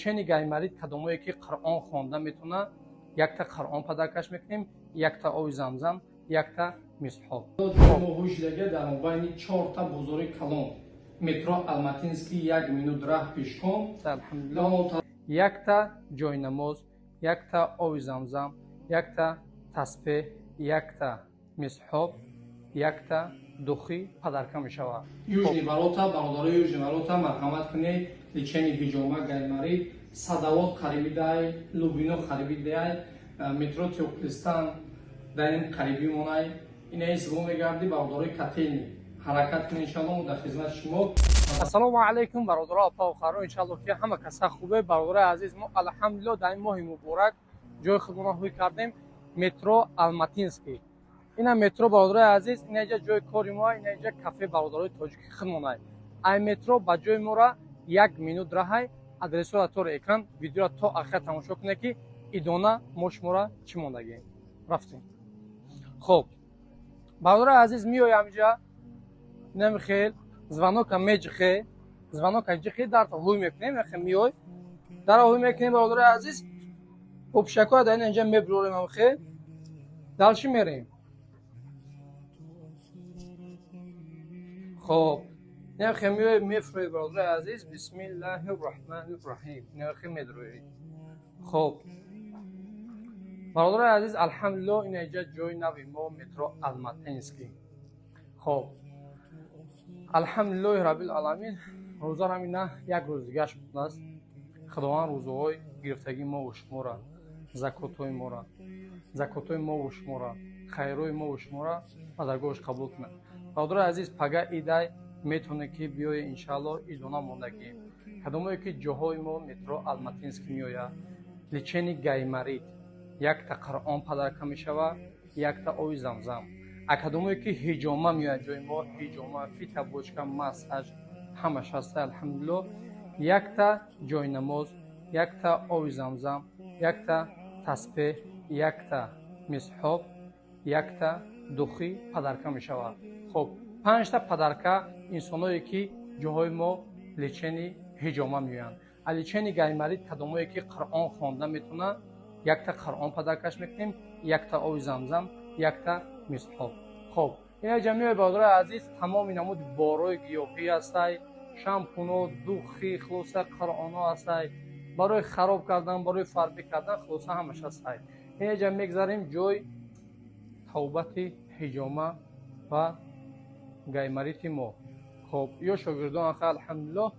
чени гаймарид кадомое ки Қуръон хонда метавона, якта Қуръон падаркаш мекунем, якта оби замзам, якта мисҳоб. Моҳушдага дар байни 4 та бозори калон метро Алматинский 1 минут раҳ пешком. Алҳамдулиллаҳ. Якта ҷойнамоз, якта оби замзам, якта тасбеҳ, якта мисҳоб, якта духӣ падарка мешавад. Южни валота, бародарои южни валота марҳамат кунед, личени ҳиҷома гаймарид, садовод қариби дай, лубино қариби дай, метро Теоклистан дар ин қариби монай. Инаи зибо мегарди бародарои Катени. ҳаракат кунед иншоаллоҳ дар хизмати шумо. Ассалому алайкум бародаро апа охаро, иншоаллоҳ ки ҳама каса хубе. Бародарои азиз, мо алҳамдулиллаҳ дар ин моҳи муборак ҷои худмона ҳуй кардем метро Алматинский. Ина метро бародарои азиз, инаҷа ҷои кори мо, инаҷа кафе бародарои тоҷики худмонай. Ай метро ба ҷои мора 1 минут раҳай. Адресоро тори экран видеоро то ахир тамошо кунед ки идона мо шуморо чӣ мондагем. Рафтем. Хуб. Бародарои азиз, меоям инҷа. Намихел звонока меҷихе, звонока ҷихе дар ҳуй мекунем, яхе меой. Дар ҳуй мекунем бародарои азиз. Попшакоя дар инҷа мебурорем амхе. Далши мерем. Хуб. Яхе меой мефрои бародарои азиз. Бисмиллаҳир роҳманир роҳим. Яхе медурои. Хуб. бародарои азиз, алҳамдулиллаҳ инҷа ҷои нави мо метро Алматинский. Хуб. Алҳамдулиллоҳи раббил аламин. Рӯза ҳамина як рӯз дигаш будааст. Худованд рӯзаҳои гирифтагии мо ва шуморо, закотҳои моро, закотҳои мо ва шуморо, хайрҳои мо ва шуморо ба даргоҳаш қабул кунад. Бародарои азиз, пага идай метавонед ки биёед иншоаллоҳ идона мондагӣ. Кадомое ки ҷоҳои мо метро Алматинский меояд. Личени гаймарид, якта Қуръон падарка мешавад, якта оби замзам. Акадомое ки ҳиҷома меояд ҷои мо, ҳиҷома, фита бочка, массаж ҳамаш ҳаста алҳамдулиллоҳ. Якта ҷойнамоз, якта оби замзам, якта тасбеҳ, якта мисҳоб, якта духӣ падарка мешавад. Хуб, 5 та падарка инсоное ки ҷоҳои мо личени ҳиҷома меоянд. Личени гаймарид кадомое ки Қуръон хонда метавона, якта Қуръон падаркаш мекунем, якта оби замзам, якта мисҳоб. Хуб, ина ҷамеои бародарои азиз, тамоми намуди борои гиёҳӣ ҳастай, шампуно, духи, хулоса Қуръоно ҳастай, барои хароб кардан, барои фарбӣ кардан, хулоса ҳамаш ҳастай. Ина ҷа мегзарем ҷои тавбати ҳиҷома ва гаймарити мо. Хуб, ё шогирдон аха алҳамдулиллоҳ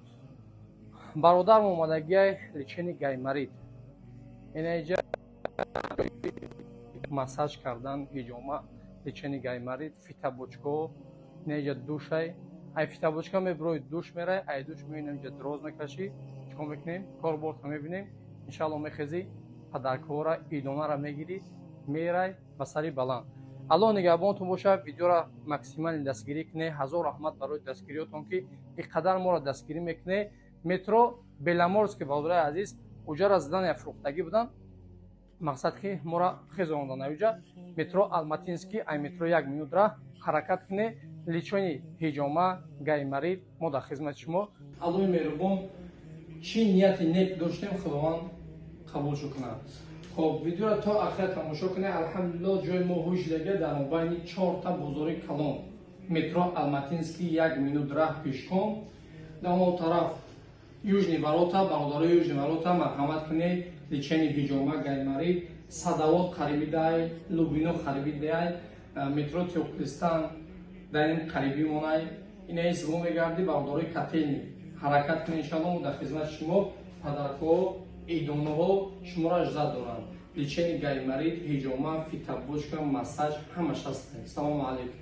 бародармо омадагиай личени гаймарид. Ина ҷа массаж кардан ҳиҷома, личени гаймарид, фитабочко, инаҷа душай. Ай фитабочка меброи душ мерай, ай душ меинам ҷа дроз мекашӣ. Чикор мекунем? Корбордро мебинем. Иншоаллоҳ мехезӣ, падаркаҳоро, идонаро мегирӣ, мерай ба сари баланд. Аллоҳ нигаҳбонтон бошад. Видеоро максимали дастгирӣ кунед. ҳазор раҳмат барои дастгириётон ки иққадар моро дастгирӣ мекунед. Метро Беломорский бародарои азиз, уҷара задани фурӯхтагӣ будан. Мақсад ки моро хезондан навиҷа метро Алматинский, ай метро 1 минут раҳ ҳаракат кунед. Личени ҳиҷома, гаймарид, мо дар хизмати шумо. Аллоҳи меҳрубон, чӣ нияти нек доштем, Худованд қабулшо кунад. Хуб, видеоро то ахир тамошо кунед. Алҳамдулиллоҳ ҷои мо ҳуҷдага дар байни 4 та бозори калон метро Алматинский 1 минут раҳ пешком. Дар он тараф южни валота, бародарои южни валота марҳамат кунед. Личени ҳиҷома, гаймарид, садовод қариби дай, лубино қариби дай, метро Теоклистан дар ин қариби монай. Инаи зибо мегарди бародарои Катени. ҳаракат кунед иншоаллоҳ дар хизмати шумо. Падаркаҳо, идонаҳо шуморо ажзад доранд. Личени гаймарид, ҳиҷома, фитабочка, массаж ҳамаш ҳастанд. Салому алайкум.